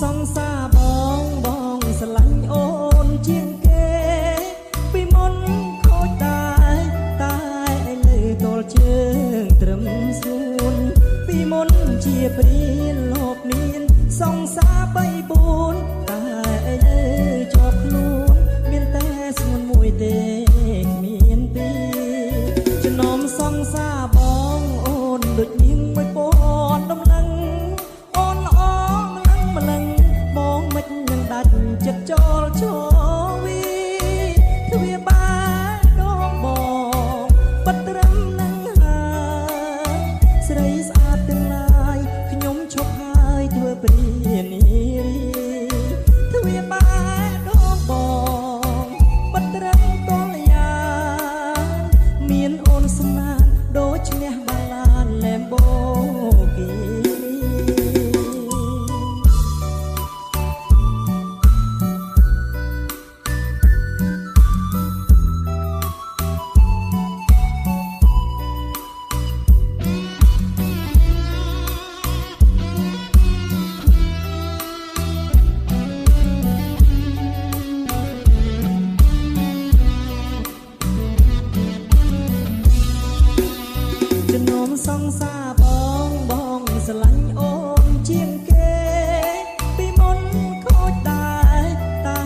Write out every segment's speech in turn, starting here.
សង្សារបងស្រឡាញ់អូនជាងគេពីមុនខូចដែរតែឥឡូវទល់ជើងត្រឹមស្រួនពីមុនជាព្រានលោកមានសង្សារ3 4តែឥឡូវជាប់ខ្លួនមានតែស្ងួនមួយទេគ្មានពីរចំណោមសង្សារបងអូនដូចនាងមួយពណ៌ដំណឹងអូនល្អម្លឹងបងមិននឹងដាច់ចិត្តចូលឈរវីទ្វាបានដងបងបាត់ត្រឹមនឹងហើយស្រីស្អាតទាំងឡាយខ្ញុំឈប់ហើយធ្វើព្រានារីទ្វាបានដងបងបាត់ត្រឹមតលយ៉ាមានអូនសំណានដូចឈ្នះបាឡានលែមបូគីចំណោមសង្សារបងស្រឡាញ់អូនជាងគេពីមុនខូចដែរតែ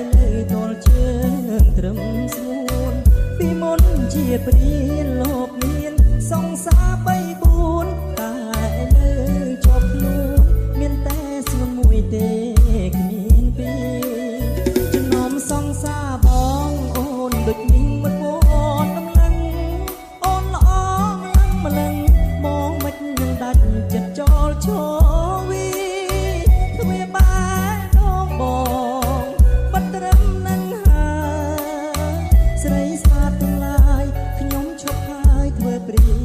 ឥឡូវទល់ជើងត្រឹមស្ងួនពីមុនជាព្រានលោកមានសង្សារ3 4តែឥឡូវជាប់ខ្លួនមានតែស្ងួនមួយទេគ្មានពីរចំណោមសង្សារបងអូនដូចនាងមួយពណ៌ដំណឹងអូនល្អម្លឹងបងមិននឹងដាច់ចិត្តចូលឈរវីទ្វាបានដងបងបាត់ត្រឹមនឹងហើយស្រីស្អាតទាំងឡាយខ្ញុំឈប់ហើយធ្វើព្រា